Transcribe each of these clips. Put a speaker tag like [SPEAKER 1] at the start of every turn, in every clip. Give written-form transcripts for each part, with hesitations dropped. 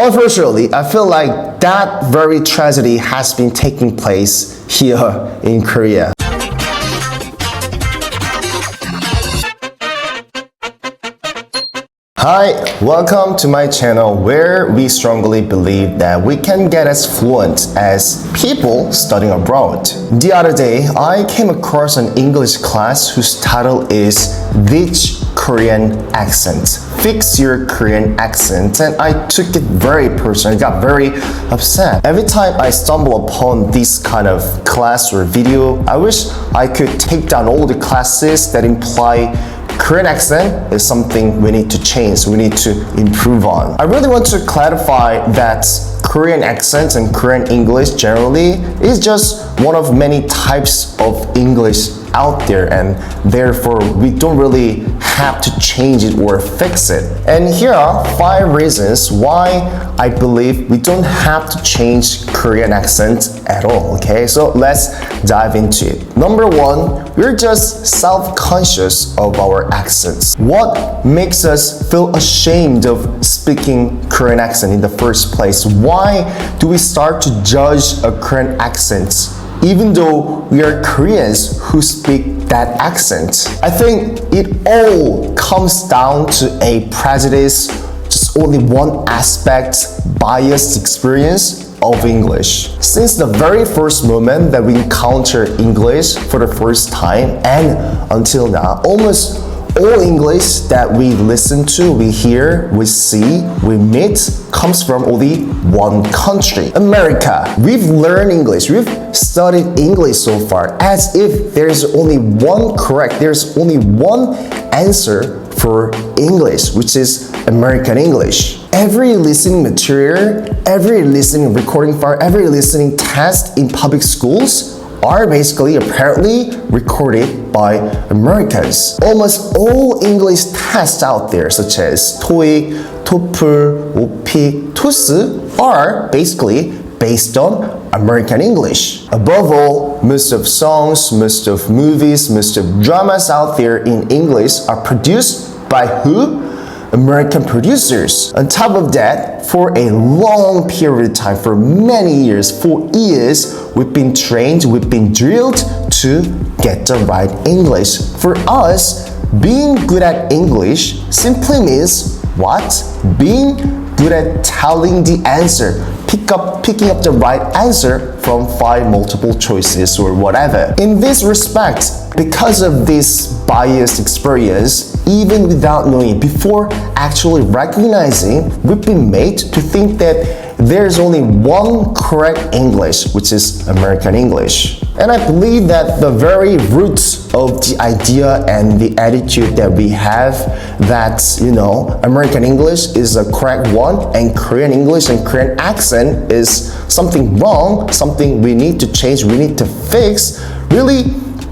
[SPEAKER 1] Unfortunately, I feel like that very tragedy has been taking place here in Korea. Hi, welcome to my channel where we strongly believe that we can get as fluent as people studying abroad. The other day, I came across an English class whose title is Teach Korean Accent. Fix your Korean accent, and I took it very personal. I got very upset. Every time I stumble upon this kind of class or video, I wish I could take down all the classes that imply Korean accent is something we need to change, we need to improve on. I really want to clarify that Korean accent and Korean English generally is just one of many types of English out there, and therefore we don't really have to change it or fix it. And here are 5 reasons why I believe we don't have to change Korean accent at all, okay? So let's dive into it. Number 1, we're just self-conscious of our accents. What makes us feel ashamed of speaking Korean accent in the first place? Why do we start to judge a Korean accent even though we are Koreans who speak that accent? I think it all comes down to a prejudice, just only one aspect, biased experience of English. Since the very first moment that we encounter English for the first time and until now, almost all English that we listen to, we hear, we see, we meet comes from only one country, America. We've learned English, we've studied English so far as if there's only one correct, there's only one answer for English, which is American English. Every listening material, every listening recording file, every listening test in public schools are basically apparently recorded by Americans. Almost all English tests out there, such as TOEIC, TOEFL, OPIC, TOES, are basically based on American English. Above all, most of songs, most of movies, most of dramas out there in English are produced by who? American producers. On top of that, for a long period of time, for many years, for years, we've been trained, we've been drilled to get the right English. For us, being good at English simply means what? Being good at telling the answer, picking up the right answer from 5 multiple choices or whatever. In this respect, because of this biased experience, even without knowing, before actually recognizing, we've been made to think that there's only one correct English, which is American English. And I believe that the very roots of the idea and the attitude that we have that, American English is a correct one and Korean English and Korean accent is something wrong, something we need to change, we need to fix, really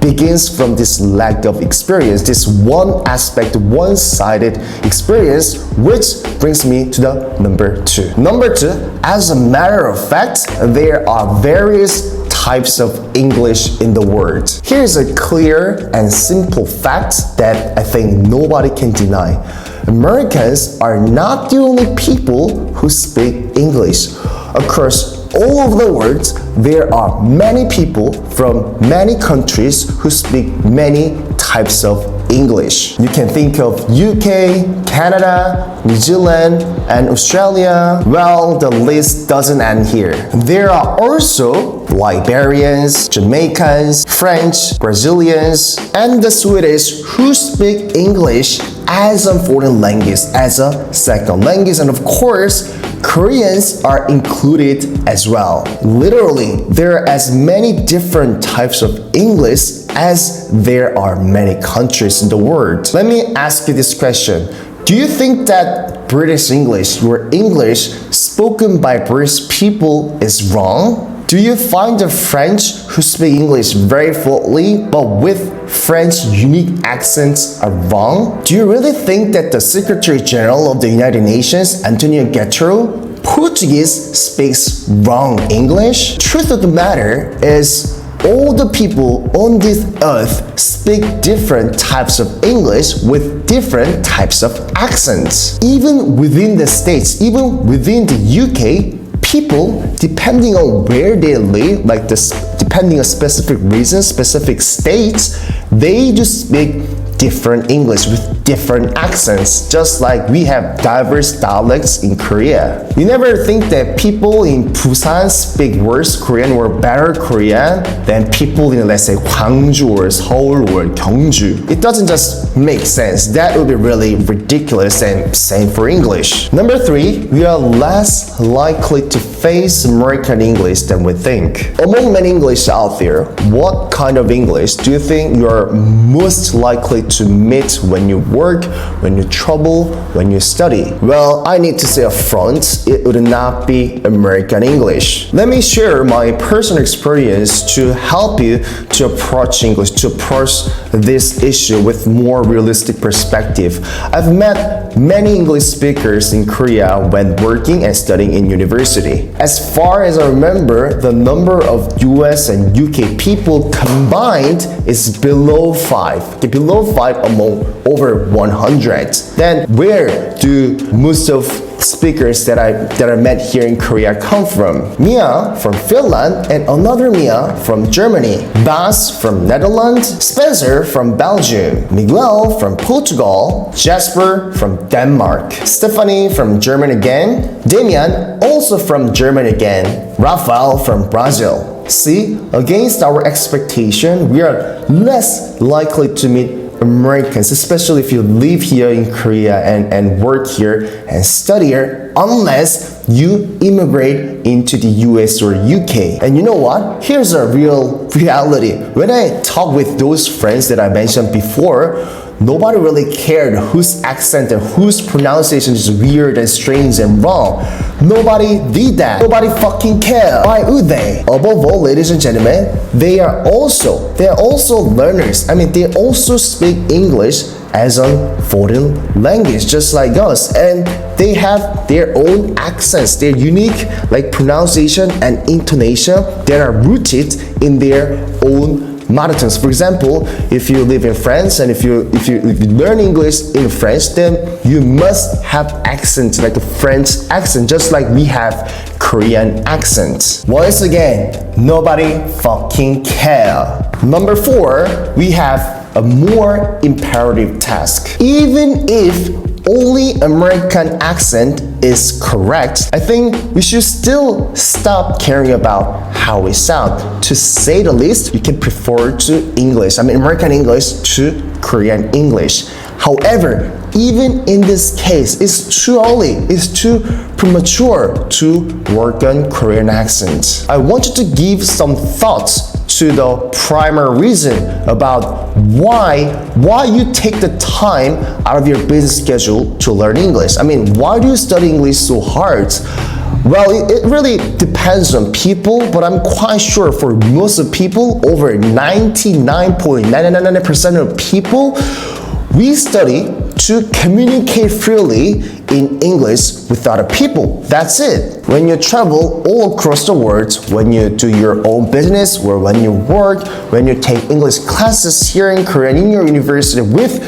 [SPEAKER 1] begins from this lack of experience, this one aspect, one-sided experience, which brings me to the number 2. Number 2, as a matter of fact, there are various types of English in the world. Here's a clear and simple fact that I think nobody can deny. Americans are not the only people who speak English. Across all over the world, there are many people from many countries who speak many types of English. You can think of UK, Canada, New Zealand, and Australia. Well, the list doesn't end here. There are also Liberians, Jamaicans, French, Brazilians, and the Swedish who speak English as a foreign language, as a second language, and of course, Koreans are included as well. Literally, there are as many different types of English as there are many countries in the world. Let me ask you this question. Do you think that British English or English spoken by British people is wrong? Do you find the French who speak English very fluently but with French unique accents are wrong? Do you really think that the Secretary General of the United Nations, Antonio Guterres, Portuguese speaks wrong English? Truth of the matter is all the people on this earth speak different types of English with different types of accents. Even within the States, even within the UK, people, depending on where they live, like this, depending on specific reasons, specific states, they just speak different English with different accents, just like we have diverse dialects in Korea. You never think that people in Busan speak worse Korean or better Korean than people in, let's say, Gwangju or Seoul or Gyeongju. It doesn't just make sense. That would be really ridiculous, and same for English. Number 3, we are less likely to face American English than we think. Among many English out there, what kind of English do you think you are most likely to meet when you work, when you travel, when you study? Well, I need to say up front, it would not be American English. Let me share my personal experience to help you to approach English, to approach this issue with more realistic perspective. I've met many English speakers in Korea when working and studying in university. As far as I remember, the number of US and UK people combined is below 5. Okay, below 5 among over 100. Then where do most of speakers that I met here in Korea come from? Mia from Finland and another Mia from Germany. Bas from Netherlands, Spencer from Belgium, Miguel from Portugal, Jasper from Denmark, Stephanie from Germany again, Damian also from Germany again, Rafael from Brazil. See, against our expectation, we are less likely to meet Americans, especially if you live here in Korea and work here and study here, unless you immigrate into the US or UK. And you know what? Here's a real reality. When I talk with those friends that I mentioned before, nobody really cared whose accent and whose pronunciation is weird and strange and wrong. Nobody did that. Nobody fucking cared. Why would they? Above all, ladies and gentlemen, they are also learners. I mean, they also speak English as a foreign language, just like us. And they have their own accents, their unique like pronunciation and intonation that are rooted in their own mother tongues. For example, if you live in France and if you learn English in French, then you must have accent like a French accent, just like we have Korean accent. Once again, nobody fucking care. Number 4, we have a more imperative task. Even if only American accent is correct, I think we should still stop caring about how we sound. To say the least, you can prefer to English, American English to Korean English. However, even in this case, it's too early, it's too premature to work on Korean accents. I want you to give some thoughts to the primary reason about why you take the time out of your busy schedule to learn English. Why do you study English so hard? Well, it really depends on people, but I'm quite sure for most of people, over 99.999% of people, we study to communicate freely in English with other people. That's it. When you travel all across the world, when you do your own business, or when you work, when you take English classes here in Korea in your university with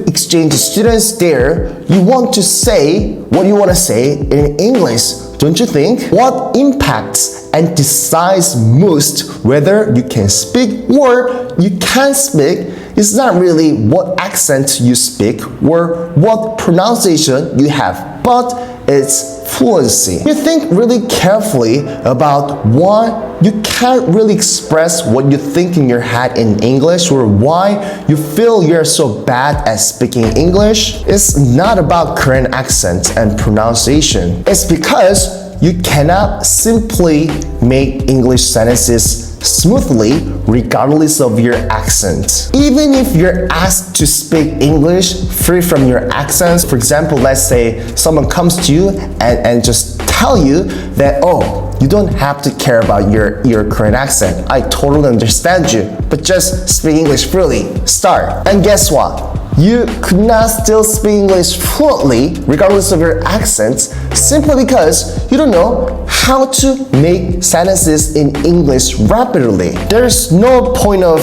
[SPEAKER 1] exchange students there, you want to say what you want to say in English, don't you think? What impacts and decides most whether you can speak or you can't speak is not really what accent you speak or what pronunciation you have, but it's fluency. You think really carefully about why you can't really express what you think in your head in English, or why you feel you're so bad at speaking English. It's not about Korean accent and pronunciation. It's because you cannot simply make English sentences smoothly regardless of your accent. Even if you're asked to speak English free from your accents, for example, let's say someone comes to you and just tell you that, oh, you don't have to care about your Korean accent. I totally understand you, but just speak English freely. Start. And guess what? you could not still speak English fluently regardless of your accent simply because you don't know how to make sentences in English rapidly. There's no point of,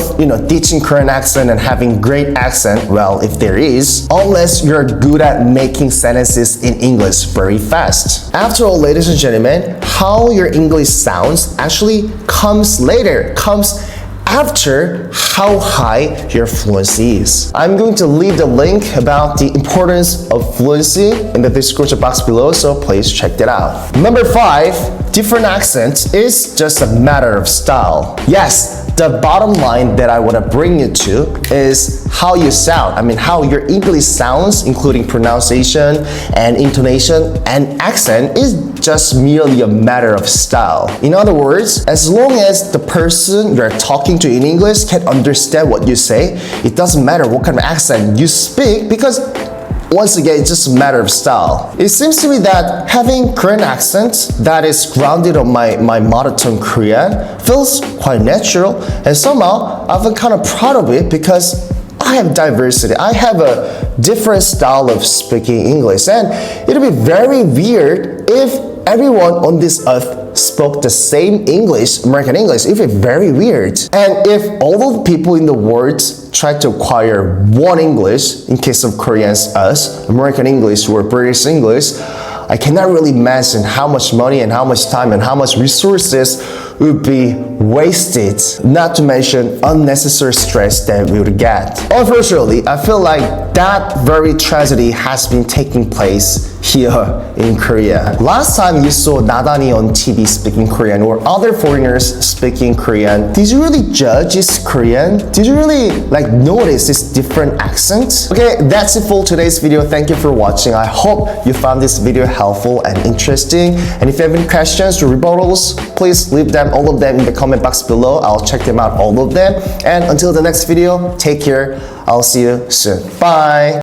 [SPEAKER 1] teaching Korean accent and having great accent, well, if there is, unless you're good at making sentences in English very fast. After all, ladies and gentlemen, how your English sounds actually comes later, comes after how high your fluency is. I'm going to leave the link about the importance of fluency in the description box below, so please check that out. Number 5, different accents is just a matter of style. Yes, the bottom line that I want to bring you to is how you sound. I mean, how your English sounds, including pronunciation and intonation and accent, is just merely a matter of style. In other words, as long as the person you're talking to in English can understand what you say, it doesn't matter what kind of accent you speak, because once again, it's just a matter of style. It seems to me that having Korean accent that is grounded on my mother tongue Korean feels quite natural, and somehow I've been kind of proud of it because I have diversity. I have a different style of speaking English, and it'll be very weird if everyone on this earth spoke the same English, American English. It would be very weird. And if all of the people in the world tried to acquire one English, in case of Koreans, us, American English or British English, I cannot really imagine how much money and how much time and how much resources would be wasted, not to mention unnecessary stress that we would get. Unfortunately, I feel like that very tragedy has been taking place here in Korea. Last time you saw Nadani on TV speaking Korean or other foreigners speaking Korean, did you really judge his Korean? Did you really notice his different accents? Okay, that's it for today's video. Thank you for watching. I hope you found this video helpful and interesting. And if you have any questions or rebuttals, please leave them, all of them, in the comment box below. I'll check them out, all of them. And until the next video, take care. I'll see you soon. Bye.